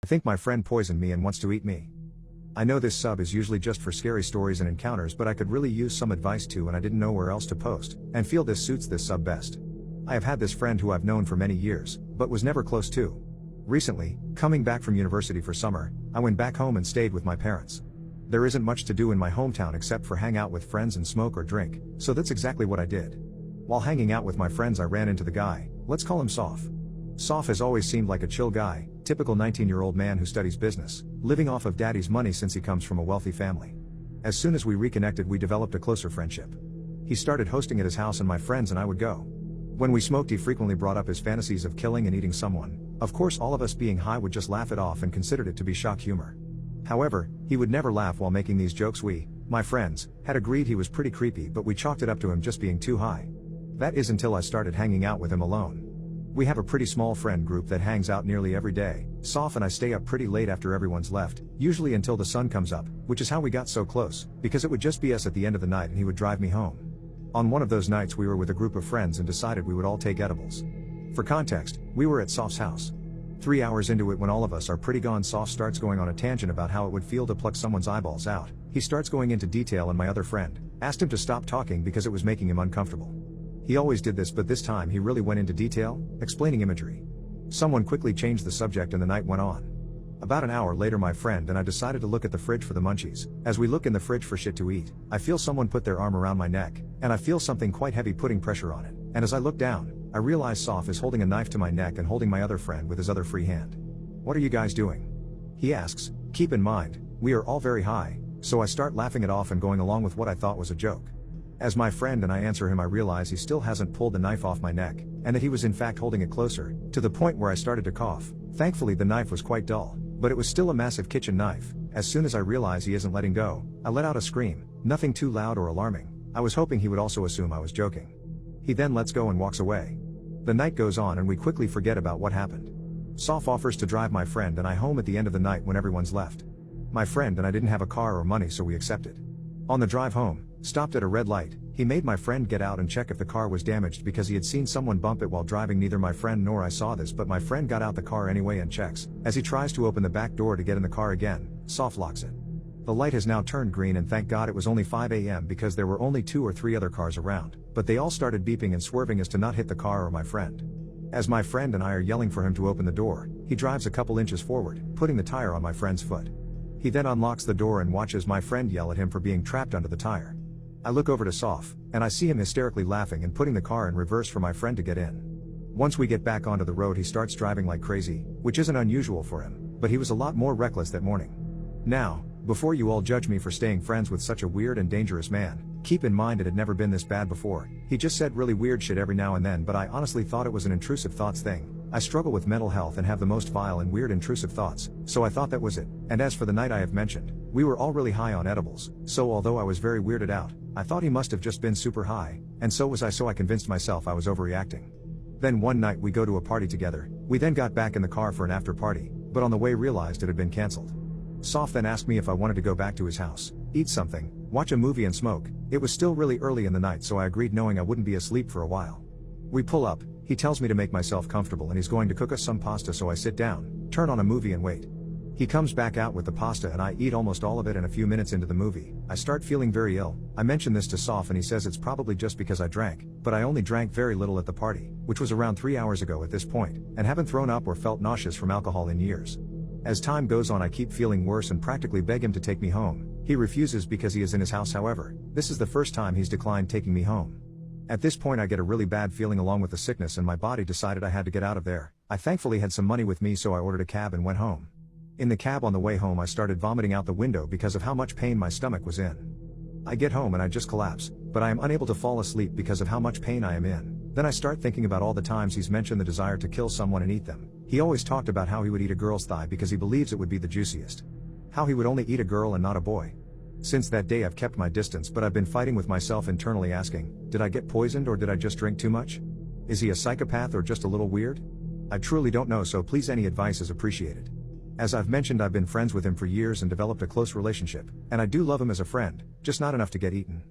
I think my friend poisoned me and wants to eat me. I know this sub is usually just for scary stories and encounters, but I could really use some advice too, and I didn't know where else to post, and feel this suits this sub best. I have had this friend who I've known for many years, but was never close to. Recently, coming back from university for summer, I went back home and stayed with my parents. There isn't much to do in my hometown except for hang out with friends and smoke or drink, so that's exactly what I did. While hanging out with my friends, I ran into the guy, let's call him Soph. Soph has always seemed like a chill guy, typical 19-year-old man who studies business, living off of daddy's money since he comes from a wealthy family. As soon as we reconnected, we developed a closer friendship. He started hosting at his house and my friends and I would go. When we smoked, he frequently brought up his fantasies of killing and eating someone. Of course, all of us being high would just laugh it off and considered it to be shock humor. However, he would never laugh while making these jokes. We, my friends, had agreed he was pretty creepy, but we chalked it up to him just being too high. That is until I started hanging out with him alone. We have a pretty small friend group that hangs out nearly every day. Soph and I stay up pretty late after everyone's left, usually until the sun comes up, which is how we got so close, because it would just be us at the end of the night and he would drive me home. On one of those nights we were with a group of friends and decided we would all take edibles. For context, we were at Soph's house. 3 hours into it, when all of us are pretty gone, Soph starts going on a tangent about how it would feel to pluck someone's eyeballs out. He starts going into detail and my other friend asked him to stop talking because it was making him uncomfortable. He always did this, but this time he really went into detail, explaining imagery. Someone quickly changed the subject and the night went on. About an hour later, my friend and I decided to look at the fridge for the munchies. As we look in the fridge for shit to eat, I feel someone put their arm around my neck, and I feel something quite heavy putting pressure on it. And as I look down, I realize Soph is holding a knife to my neck and holding my other friend with his other free hand. "What are you guys doing?" he asks. Keep in mind, we are all very high, so I start laughing it off and going along with what I thought was a joke. As my friend and I answer him, I realize he still hasn't pulled the knife off my neck, and that he was in fact holding it closer, to the point where I started to cough. Thankfully the knife was quite dull, but it was still a massive kitchen knife. As soon as I realize he isn't letting go, I let out a scream, nothing too loud or alarming. I was hoping he would also assume I was joking. He then lets go and walks away. The night goes on and we quickly forget about what happened. Soph offers to drive my friend and I home at the end of the night when everyone's left. My friend and I didn't have a car or money, so we accepted. On the drive home, stopped at a red light, he made my friend get out and check if the car was damaged because he had seen someone bump it while driving. Neither my friend nor I saw this, but my friend got out the car anyway and checks. As he tries to open the back door to get in the car again, Soph locks it. The light has now turned green and thank God it was only 5 a.m. because there were only 2 or 3 other cars around, but they all started beeping and swerving as to not hit the car or my friend. As my friend and I are yelling for him to open the door, he drives a couple inches forward, putting the tire on my friend's foot. He then unlocks the door and watches my friend yell at him for being trapped under the tire. I look over to Soph, and I see him hysterically laughing and putting the car in reverse for my friend to get in. Once we get back onto the road, he starts driving like crazy, which isn't unusual for him, but he was a lot more reckless that morning. Now, before you all judge me for staying friends with such a weird and dangerous man, keep in mind it had never been this bad before. He just said really weird shit every now and then, but I honestly thought it was an intrusive thoughts thing. I struggle with mental health and have the most vile and weird intrusive thoughts, so I thought that was it. And as for the night I have mentioned, we were all really high on edibles, so although I was very weirded out, I thought he must have just been super high, and so was I, so I convinced myself I was overreacting. Then one night we go to a party together. We then got back in the car for an after party, but on the way realized it had been cancelled. Soph then asked me if I wanted to go back to his house, eat something, watch a movie and smoke. It was still really early in the night, so I agreed, knowing I wouldn't be asleep for a while. We pull up, he tells me to make myself comfortable and he's going to cook us some pasta, so I sit down, turn on a movie and wait. He comes back out with the pasta and I eat almost all of it, and a few minutes into the movie, I start feeling very ill. I mention this to Soph and he says it's probably just because I drank, but I only drank very little at the party, which was around 3 hours ago at this point, and haven't thrown up or felt nauseous from alcohol in years. As time goes on I keep feeling worse and practically beg him to take me home. He refuses because he is in his house. However, this is the first time he's declined taking me home. At this point I get a really bad feeling along with the sickness, and my body decided I had to get out of there. I thankfully had some money with me, so I ordered a cab and went home. In the cab on the way home I started vomiting out the window because of how much pain my stomach was in. I get home and I just collapse, but I am unable to fall asleep because of how much pain I am in. Then I start thinking about all the times he's mentioned the desire to kill someone and eat them. He always talked about how he would eat a girl's thigh because he believes it would be the juiciest. How he would only eat a girl and not a boy. Since that day I've kept my distance, but I've been fighting with myself internally, asking, did I get poisoned or did I just drink too much? Is he a psychopath or just a little weird? I truly don't know, so please any advice is appreciated. As I've mentioned, I've been friends with him for years and developed a close relationship, and I do love him as a friend, just not enough to get eaten.